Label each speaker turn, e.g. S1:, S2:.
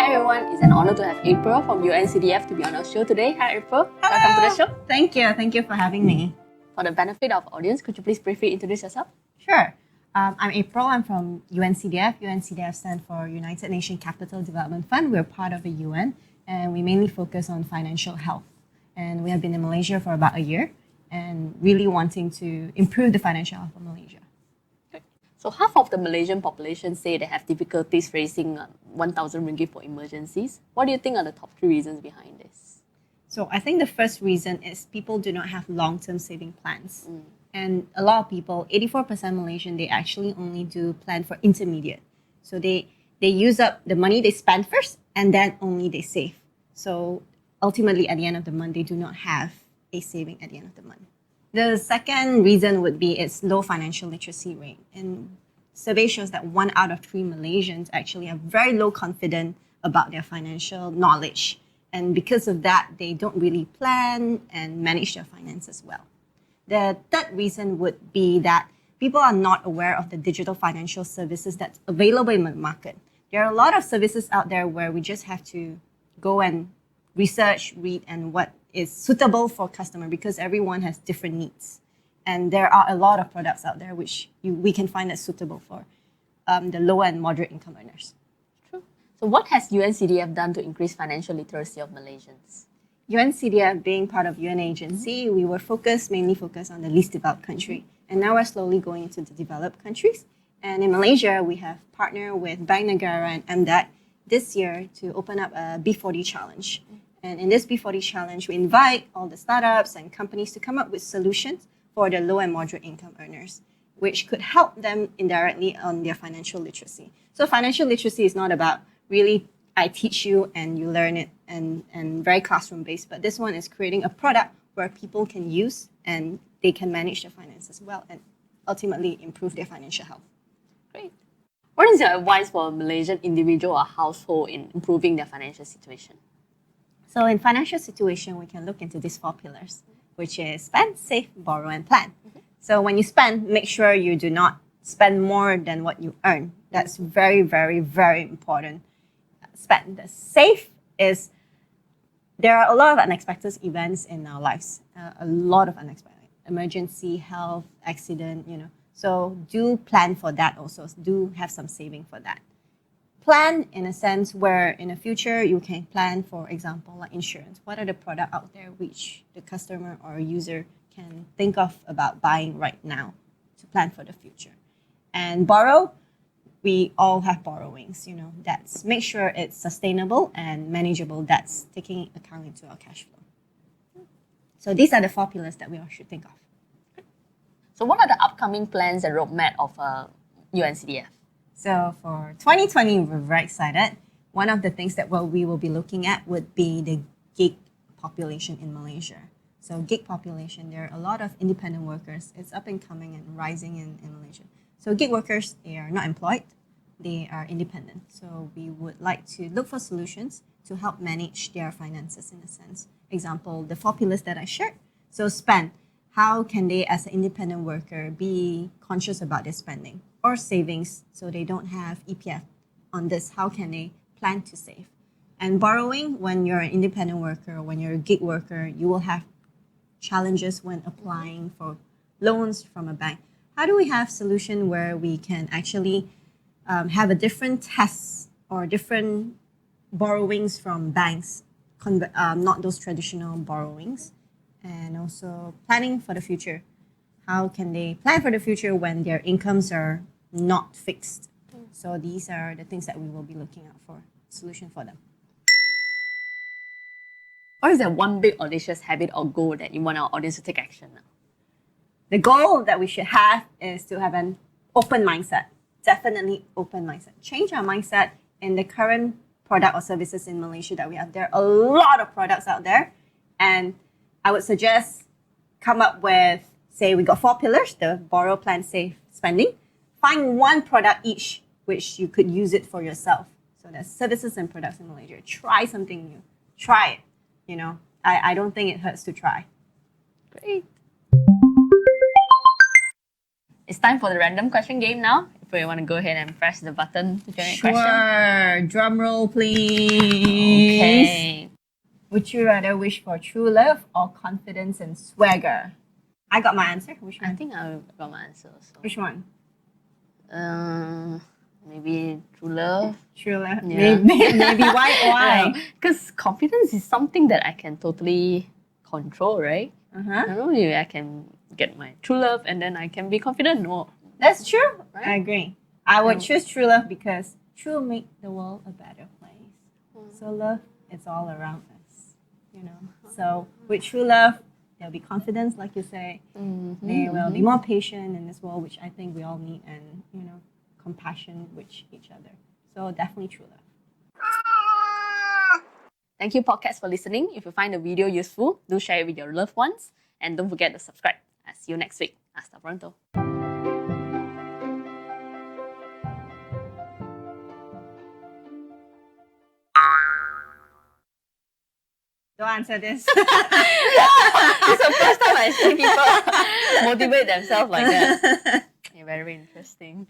S1: Hi everyone, it's an honor to have April from UNCDF to be on our show today. Hi April,
S2: Hello.
S1: Welcome to the show.
S2: Thank you for having me.
S1: For the benefit of audience, could you please briefly introduce yourself?
S2: Sure. I'm April. I'm from UNCDF. UNCDF stands for United Nations Capital Development Fund. We're part of the UN, and we mainly focus on financial health. And we have been in Malaysia for about a year, and really wanting to improve the financial health of Malaysia.
S1: So half of the Malaysian population say they have difficulties raising 1,000 ringgit for emergencies. What do you think are the top 3 reasons behind this?
S2: So I think the first reason is people do not have long-term saving plans. And a lot of people, 84% Malaysian, they actually only do plan for intermediate. So they use up the money they spend first and then only they save. So ultimately at the end of the month, they do not have a saving at the end of the month. The second reason would be its low financial literacy rate. And survey shows that 1 out of 3 Malaysians actually have very low confidence about their financial knowledge. And because of that, they don't really plan and manage their finances well. The third reason would be that people are not aware of the digital financial services that's available in the market. There are a lot of services out there where we just have to go and research, read, and what is suitable for customer because everyone has different needs. And there are a lot of products out there which we can find that's suitable for the lower and moderate income earners.
S1: True. So what has UNCDF done to increase financial literacy of Malaysians?
S2: UNCDF being part of UN agency, we were mainly focused on the least developed country. And now we're slowly going into the developed countries. And in Malaysia, we have partnered with Bank Negara and MDAC this year to open up a B40 challenge. And in this B40 challenge, we invite all the startups and companies to come up with solutions for the low and moderate income earners, which could help them indirectly on their financial literacy. So financial literacy is not about really I teach you and you learn it and very classroom-based, but this one is creating a product where people can use and they can manage their finances well and ultimately improve their financial health.
S1: Great. What is your advice for a Malaysian individual or household in improving their financial situation?
S2: So in financial situation, we can look into these 4 pillars, which is spend, save, borrow, and plan. So when you spend, make sure you do not spend more than what you earn. That's very, very, very important. Spend. The save is, there are a lot of unexpected events in our lives, a lot of unexpected, emergency, health, accident, So do plan for that also. Do have some saving for that. Plan in a sense where in the future you can plan, for example, like insurance. What are the products out there which the customer or user can think of about buying right now to plan for the future? And borrow, we all have borrowings, That's make sure it's sustainable and manageable. That's taking account into our cash flow. So these are the 4 pillars that we all should think of.
S1: So what are the upcoming plans and roadmap of UNCDF?
S2: So for 2020, we're very excited. One of the things that we will be looking at would be the gig population in Malaysia. So gig population, there are a lot of independent workers. It's up and coming and rising in Malaysia. So gig workers, they are not employed. They are independent. So we would like to look for solutions to help manage their finances in a sense. Example, the 4 pillars that I shared. So spend. How can they, as an independent worker, be conscious about their spending? Or savings, so they don't have EPF on this. How can they plan to save? And borrowing, when you're an independent worker, when you're a gig worker, you will have challenges when applying for loans from a bank. How do we have solution where we can actually have a different tests or different borrowings from banks, not those traditional borrowings, and also planning for the future. How can they plan for the future when their incomes are not fixed? So these are the things that we will be looking out for, solution for them.
S1: What is that one big audacious habit or goal that you want our audience to take action now?
S2: The goal that we should have is to have an open mindset. Definitely open mindset. Change our mindset in the current product or services in Malaysia that we have. There are a lot of products out there, and I would suggest come up with, say we got 4 pillars, the borrow, plan, save, spending. Find 1 product each which you could use it for yourself. So there's services and products in Malaysia. Try something new. Try it. I don't think it hurts to try.
S1: Great. It's time for the random question game now. So you want to go ahead and press the button to generate question?
S2: Sure. Drum roll, please.
S1: Okay.
S2: Would you rather wish for true love or confidence and swagger? I got my answer. Which
S1: I
S2: one?
S1: think I got my answer. So.
S2: Which one?
S1: Maybe true love.
S2: True love.
S1: Yeah.
S2: Maybe why? Why?
S1: Because confidence is something that I can totally control, right?
S2: Uh-huh.
S1: I know maybe I can get my true love and then I can be confident. No.
S2: That's true.
S1: Right?
S2: I agree. I would choose true love because true will make the world a better place. So love, it's all around us, you know. So with true love, there'll be confidence, like you say. There will be more patient in this world, which I think we all need, and you know, compassion with each other. So definitely true love.
S1: Thank you, podcasts, for listening. If you find the video useful, do share it with your loved ones. And don't forget to subscribe. I'll see you next week. Hasta pronto.
S2: Don't answer this.
S1: It's the first time I see people motivate themselves like that. Yeah, very interesting.